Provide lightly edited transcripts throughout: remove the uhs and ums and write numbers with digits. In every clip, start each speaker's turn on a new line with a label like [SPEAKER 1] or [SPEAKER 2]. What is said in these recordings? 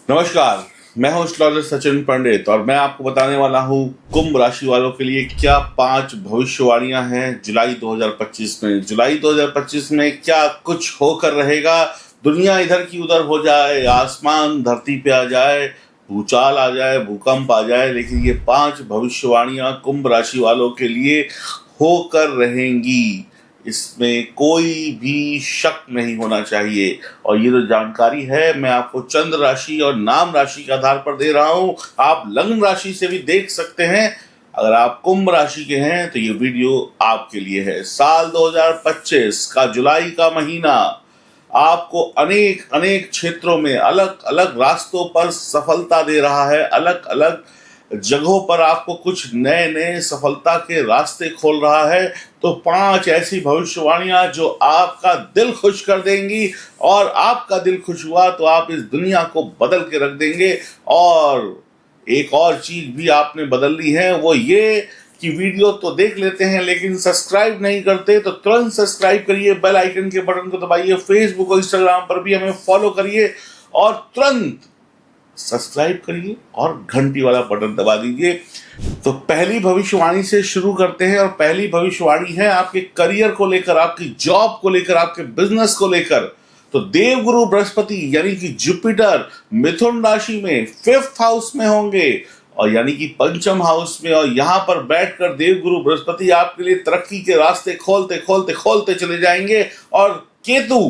[SPEAKER 1] नमस्कार, मैं हूं एस्ट्रोलॉजर सचिन पंडित और मैं आपको बताने वाला हूं कुंभ राशि वालों के लिए क्या 5 भविष्यवाणियां हैं जुलाई 2025 में। जुलाई 2025 में क्या कुछ होकर रहेगा। दुनिया इधर की उधर हो जाए, आसमान धरती पे आ जाए, भूचाल आ जाए, भूकंप आ जाए, लेकिन ये 5 भविष्यवाणियां कुंभ राशि वालों के लिए होकर रहेंगी। इसमें कोई भी शक नहीं होना चाहिए। और ये जो जानकारी है मैं आपको चंद्र राशि और नाम राशि के आधार पर दे रहा हूं। आप लग्न राशि से भी देख सकते हैं। अगर आप कुंभ राशि के हैं तो ये वीडियो आपके लिए है। साल 2025 का जुलाई का महीना आपको अनेक अनेक क्षेत्रों में अलग अलग रास्तों पर सफलता दे रहा है। अलग अलग जगहों पर आपको कुछ नए नए सफलता के रास्ते खोल रहा है। तो 5 ऐसी भविष्यवाणियां जो आपका दिल खुश कर देंगी, और आपका दिल खुश हुआ तो आप इस दुनिया को बदल के रख देंगे। और एक और चीज भी आपने बदल ली है, वो ये कि वीडियो तो देख लेते हैं लेकिन सब्सक्राइब नहीं करते, तो तुरंत सब्सक्राइब करिए, बेल आइकन के बटन को दबाइए, फेसबुक और इंस्टाग्राम पर भी हमें फॉलो करिए और तुरंत सब्सक्राइब करिए और घंटी वाला बटन दबा दीजिए। तो पहली भविष्यवाणी से शुरू करते हैं और पहली भविष्यवाणी है आपके करियर को लेकर, आपकी जॉब को लेकर, आपके बिजनेस को लेकर। तो देवगुरु बृहस्पति यानी कि जुपिटर मिथुन राशि में 5th हाउस में होंगे, और यानी कि पंचम हाउस में, और यहां पर बैठकर देवगुरु बृहस्पति आपके लिए तरक्की के रास्ते खोलते खोलते खोलते चले जाएंगे। और केतु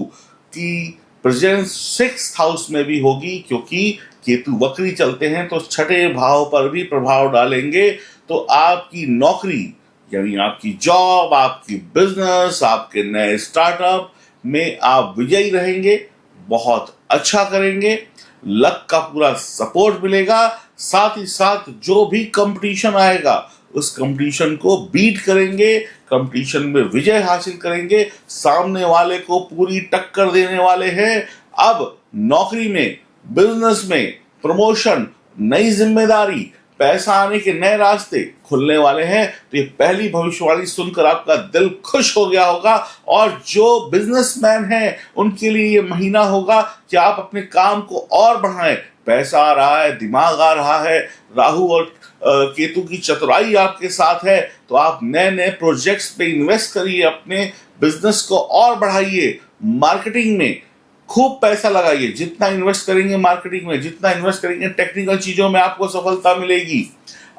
[SPEAKER 1] की प्रेजेंस 6th हाउस में भी होगी, क्योंकि केतु वक्री चलते हैं तो 6ठे भाव पर भी प्रभाव डालेंगे। तो आपकी नौकरी यानी आपकी जॉब, आपकी बिजनेस, आपके नए स्टार्टअप में आप विजयी रहेंगे, बहुत अच्छा करेंगे, लक का पूरा सपोर्ट मिलेगा। साथ ही साथ जो भी कंपटीशन आएगा उस कंपटीशन को बीट करेंगे, कंपटीशन में विजय हासिल करेंगे, सामने वाले को पूरी टक्कर देने वाले हैं। अब नौकरी में, बिजनेस में प्रमोशन, नई जिम्मेदारी, पैसा आने के नए रास्ते खुलने वाले हैं। तो ये पहली भविष्यवाणी सुनकर आपका दिल खुश हो गया होगा। और जो बिजनेसमैन हैं उनके लिए ये महीना होगा कि आप अपने काम को और बढ़ाएं। पैसा आ रहा है, दिमाग आ रहा है, राहु और केतु की चतुराई आपके साथ है, तो आप नए नए प्रोजेक्ट्स पे इन्वेस्ट करिए, अपने बिजनेस को और बढ़ाइए। मार्केटिंग में खूब पैसा लगाइए। जितना इन्वेस्ट करेंगे मार्केटिंग में, जितना इन्वेस्ट करेंगे टेक्निकल चीजों में, आपको सफलता मिलेगी।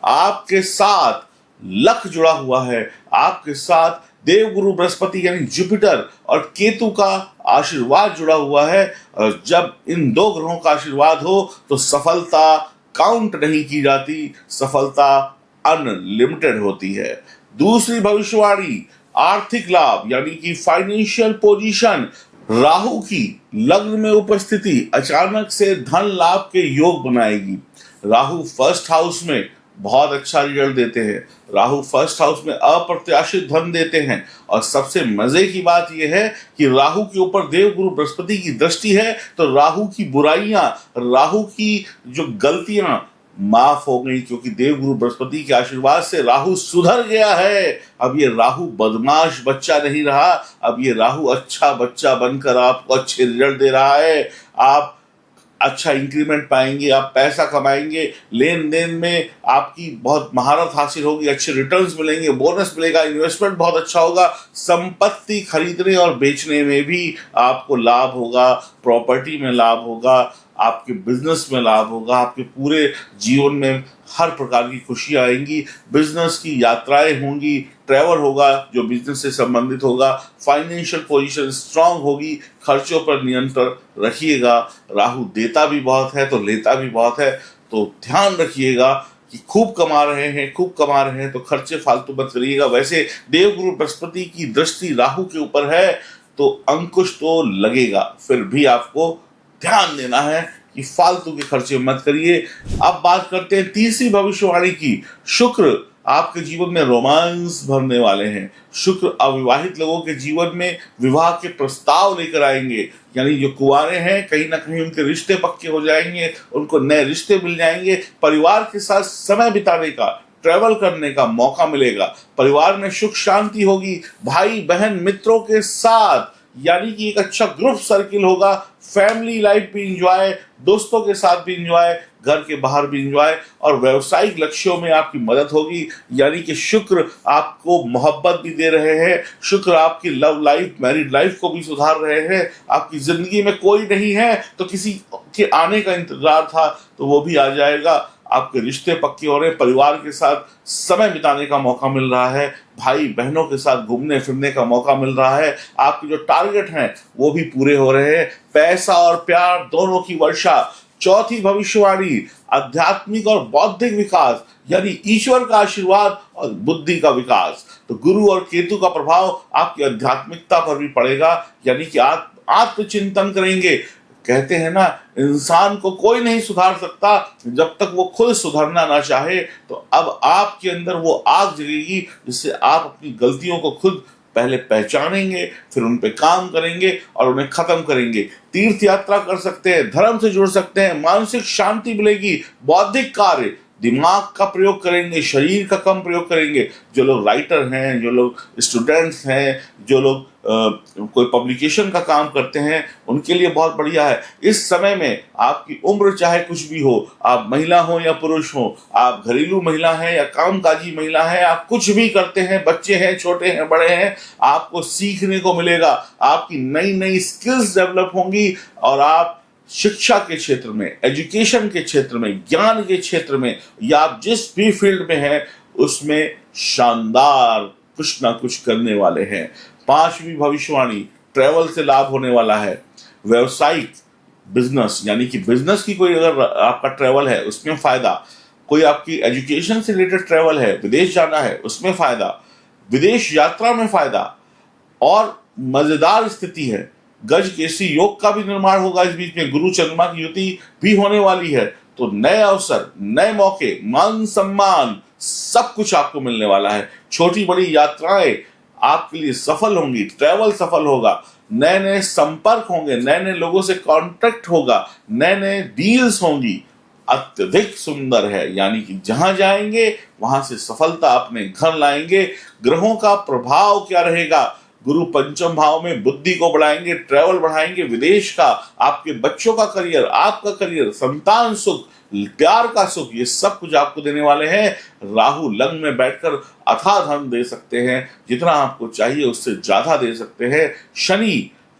[SPEAKER 1] आपके साथ लक जुड़ा हुआ है, आपके साथ देवगुरु बृहस्पति यानी जुपिटर और केतु का आशीर्वाद जुड़ा हुआ है। और जब इन 2 ग्रहों का आशीर्वाद हो तो सफलता काउंट नहीं की जाती, सफलता अनलिमिटेड होती है। दूसरी भविष्यवाणी आर्थिक लाभ यानी कि फाइनेंशियल पोजीशन। राहु की लग्न में उपस्थिति अचानक से धन लाभ के योग बनाएगी। राहु 1st हाउस में बहुत अच्छा रिजल्ट देते हैं। राहु 1st हाउस में अप्रत्याशित धन देते हैं। और सबसे मजे की बात यह है कि राहु के ऊपर देवगुरु बृहस्पति की दृष्टि है, तो राहु की बुराइयां, राहु की जो गलतियां माफ हो गई, क्योंकि देवगुरु बृहस्पति के आशीर्वाद से राहु सुधर गया है। अब ये राहु बदमाश बच्चा नहीं रहा, अब ये राहु अच्छा बच्चा बनकर आपको अच्छे रिजल्ट दे रहा है। आप अच्छा इंक्रीमेंट पाएंगे, आप पैसा कमाएंगे, लेन देन में आपकी बहुत महारत हासिल होगी, अच्छे रिटर्न्स मिलेंगे, बोनस मिलेगा, इन्वेस्टमेंट बहुत अच्छा होगा। संपत्ति खरीदने और बेचने में भी आपको लाभ होगा, प्रॉपर्टी में लाभ होगा, आपके बिजनेस में लाभ होगा, आपके पूरे जीवन में हर प्रकार की खुशियां आएंगी। बिजनेस की यात्राएं होंगी, ट्रैवल होगा जो बिजनेस से संबंधित होगा, फाइनेंशियल पोजीशन स्ट्रांग होगी, खर्चों पर नियंत्रण रखिएगा। राहु देता भी बहुत है तो लेता भी बहुत है, तो ध्यान रखिएगा कि खूब कमा रहे हैं तो खर्चे फालतू मत करिएगा। वैसे देवगुरु बृहस्पति की दृष्टि राहु के ऊपर है तो अंकुश तो लगेगा, फिर भी आपको ध्यान देना है कि फालतू के खर्चे मत करिए। अब बात करते हैं तीसरी भविष्यवाणी की। शुक्र आपके जीवन में रोमांस भरने वाले हैं। शुक्र अविवाहित लोगों के जीवन में विवाह के प्रस्ताव लेकर आएंगे, यानी जो कुंवारे हैं कहीं ना कहीं उनके रिश्ते पक्के हो जाएंगे, उनको नए रिश्ते मिल जाएंगे, परिवार के साथ समय बिताने का, ट्रैवल करने का मौका मिलेगा, परिवार में सुख शांति होगी, भाई बहन मित्रों के साथ यानी कि एक अच्छा ग्रुप सर्किल होगा, फैमिली लाइफ भी इंजॉय, दोस्तों के साथ भी इंजॉय, घर के बाहर भी इंजॉय, और व्यवसायिक लक्ष्यों में आपकी मदद होगी। यानी कि शुक्र आपको मोहब्बत भी दे रहे हैं, शुक्र आपकी लव लाइफ, मैरिड लाइफ को भी सुधार रहे हैं। आपकी जिंदगी में कोई नहीं है तो किसी के आने का इंतजार था तो वो भी आ जाएगा। आपके रिश्ते पक्के हो रहे हैं, परिवार के साथ समय बिताने का मौका मिल रहा है, भाई बहनों के साथ घूमने फिरने का मौका मिल रहा है, आपके जो टारगेट हैं वो भी पूरे हो रहे हैं। पैसा और प्यार दोनों की वर्षा। चौथी भविष्यवाणी, आध्यात्मिक और बौद्धिक विकास, यानी ईश्वर का आशीर्वाद और बुद्धि का विकास। तो गुरु और केतु का प्रभाव आपकी आध्यात्मिकता पर भी पड़ेगा, यानी कि आत्मचिंतन करेंगे। कहते हैं ना, इंसान को कोई नहीं सुधार सकता जब तक वो खुद सुधरना ना चाहे। तो अब आपके अंदर वो आग जगेगी जिससे आप अपनी गलतियों को खुद पहले पहचानेंगे, फिर उन पे काम करेंगे और उन्हें खत्म करेंगे। तीर्थ यात्रा कर सकते हैं, धर्म से जुड़ सकते हैं, मानसिक शांति मिलेगी। बौद्धिक कार्य, दिमाग का प्रयोग करेंगे, शरीर का कम प्रयोग करेंगे। जो लोग राइटर हैं, जो लोग स्टूडेंट्स हैं, जो लोग कोई पब्लिकेशन का काम करते हैं, उनके लिए बहुत बढ़िया है। इस समय में आपकी उम्र चाहे कुछ भी हो, आप महिला हो या पुरुष हो, आप घरेलू महिला हैं या कामकाजी महिला हैं, आप कुछ भी करते हैं, बच्चे हैं, छोटे हैं, बड़े हैं, आपको सीखने को मिलेगा। आपकी नई नई स्किल्स डेवलप होंगी और आप शिक्षा के क्षेत्र में, एजुकेशन के क्षेत्र में, ज्ञान के क्षेत्र में, या आप जिस भी फील्ड में हैं उसमें शानदार कुछ ना कुछ करने वाले हैं। पांचवी भविष्यवाणी, ट्रैवल से लाभ होने वाला है। व्यवसायिक, बिजनेस, यानी कि बिजनेस की कोई अगर आपका ट्रैवल है उसमें फायदा, कोई आपकी एजुकेशन से रिलेटेड ट्रैवल है, विदेश जाना है उसमें फायदा, विदेश यात्रा में फायदा, और मजेदार स्थिति है। गज केसरी योग का भी निर्माण होगा। इस बीच में गुरु चंद्रमा की युति भी होने वाली है। तो नए अवसर, नए मौके, मान सम्मान, सब कुछ आपको मिलने वाला है। छोटी बड़ी यात्राएं आपके लिए सफल होंगी, ट्रैवल सफल होगा, नए नए संपर्क होंगे, नए नए लोगों से कांटेक्ट होगा, नए नए डील्स होंगी। अत्यधिक सुंदर है, यानी कि जहां जाएंगे वहां से सफलता अपने घर लाएंगे। ग्रहों का प्रभाव क्या रहेगा? गुरु पंचम भाव में बुद्धि को बढ़ाएंगे, ट्रैवल बढ़ाएंगे, विदेश का, आपके बच्चों का करियर, आपका करियर, संतान सुख, प्यार का सुख, ये सब कुछ आपको देने वाले हैं। राहु लग्न में बैठकर अथाह धन दे सकते हैं, जितना आपको चाहिए उससे ज्यादा दे सकते हैं। शनि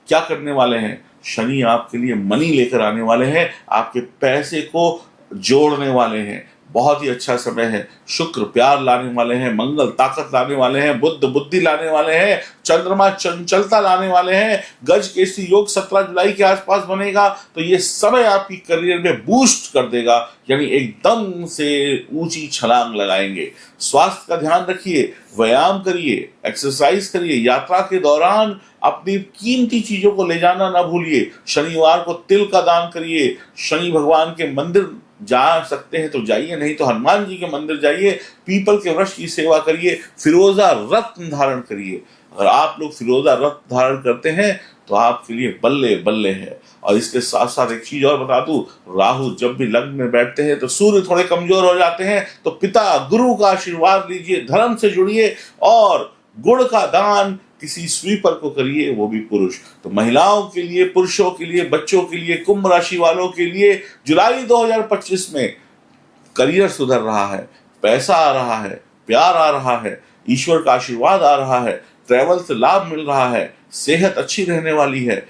[SPEAKER 1] क्या करने वाले हैं? शनि आपके लिए मनी लेकर आने वाले हैं, आपके पैसे को जोड़ने वाले हैं। बहुत ही अच्छा समय है। शुक्र प्यार लाने वाले हैं, मंगल ताकत लाने वाले हैं, बुद्ध बुद्धि लाने वाले हैं, चंद्रमा चंचलता लाने वाले हैं। गज केसरी योग 17 जुलाई के आसपास बनेगा, तो ये समय आपकी करियर में बूस्ट कर देगा, यानी एकदम से ऊंची छलांग लगाएंगे। स्वास्थ्य का ध्यान रखिए, व्यायाम करिए, एक्सरसाइज करिए। यात्रा के दौरान अपनी कीमती चीजों को ले जाना ना भूलिए। शनिवार को तिल का दान करिए। शनि भगवान के मंदिर जा सकते हैं तो जाइए, नहीं तो हनुमान जी के मंदिर जाइए। पीपल के वृक्ष की सेवा करिए। फिरोजा रत्न धारण करिए। अगर आप लोग फिरोजा रत्न धारण करते हैं तो आपके लिए बल्ले बल्ले है। और इसके साथ साथ एक चीज और बता दूं, राहु जब भी लग्न में बैठते हैं तो सूर्य थोड़े कमजोर हो जाते हैं। तो पिता गुरु का आशीर्वाद लीजिए, धर्म से जुड़िए और गुड़ का दान किसी स्वीपर को करिए, वो भी पुरुष। तो महिलाओं के लिए, पुरुषों के लिए, बच्चों के लिए, कुंभ राशि वालों के लिए जुलाई 2025 में करियर सुधर रहा है, पैसा आ रहा है, प्यार आ रहा है, ईश्वर का आशीर्वाद आ रहा है, ट्रैवल से लाभ मिल रहा है, सेहत अच्छी रहने वाली है।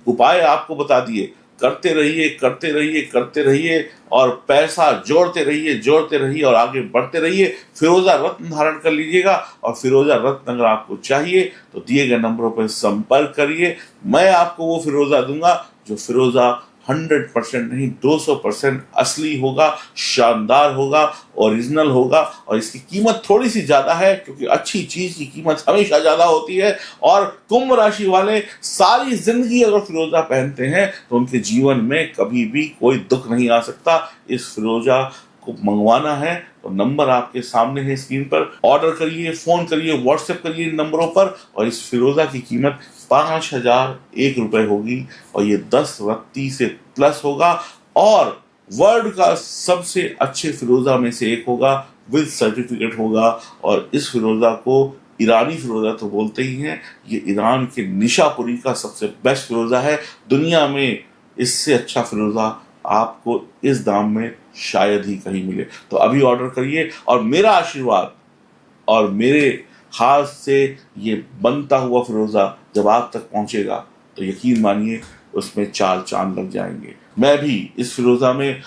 [SPEAKER 1] उपाय आपको बता दिए, करते रहिए, करते रहिए, करते रहिए और पैसा जोड़ते रहिए और आगे बढ़ते रहिए। फिरोजा रत्न धारण कर लीजिएगा और फिरोजा रत्न अगर आपको चाहिए तो दिए गए नंबरों पर संपर्क करिए। मैं आपको वो फिरोजा दूंगा जो फिरोजा 100% नहीं 200% असली होगा, शानदार होगा, ओरिजिनल होगा। और इसकी कीमत थोड़ी सी ज्यादा है क्योंकि अच्छी चीज की कीमत हमेशा ज्यादा होती है। और कुंभ राशि वाले सारी जिंदगी अगर फिरोजा पहनते हैं तो उनके जीवन में कभी भी कोई दुख नहीं आ सकता। इस फिरोजा को मंगवाना है तो नंबर आपके सामने है स्क्रीन पर, ऑर्डर करिए, फोन करिए, व्हाट्सएप करिए इन नंबरों पर। और इस फिरोजा की कीमत 5001 रुपए होगी और ये 10 रत्ती से प्लस होगा और वर्ल्ड का सबसे अच्छे फिरोजा में से एक होगा, विद सर्टिफिकेट होगा। और इस फिरोजा को ईरानी फिरोजा तो बोलते ही हैं, ये ईरान के निशापुरी का सबसे बेस्ट फिरोजा है। दुनिया में इससे अच्छा फिरोजा आपको इस दाम में शायद ही कहीं मिले। तो अभी ऑर्डर करिए, और मेरा आशीर्वाद और मेरे हाथ से ये बनता हुआ फिरोजा जब आप तक पहुंचेगा तो यकीन मानिए उसमें 4 चांद लग जाएंगे। मैं भी इस फिरोजा में,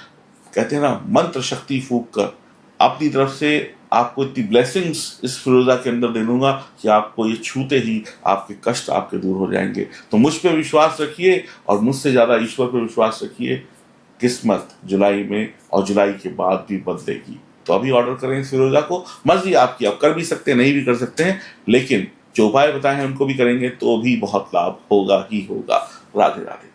[SPEAKER 1] कहते हैं ना, मंत्र शक्ति फूंक कर अपनी तरफ से आपको इतनी ब्लेसिंग्स इस फिरोजा के अंदर दे दूंगा कि आपको ये छूते ही आपके कष्ट आपके दूर हो जाएंगे। तो मुझ पे विश्वास रखिए, और मुझसे ज़्यादा ईश्वर पे विश्वास रखिए। किस्मत जुलाई में और जुलाई के बाद भी बदलेगी। तो अभी ऑर्डर करें इस फिरोजा को। मर्जी आपकी, आप कर भी सकते हैं, नहीं भी कर सकते हैं, लेकिन जो उपाय बताए हैं उनको भी करेंगे तो भी बहुत लाभ होगा ही होगा। राधे राधे।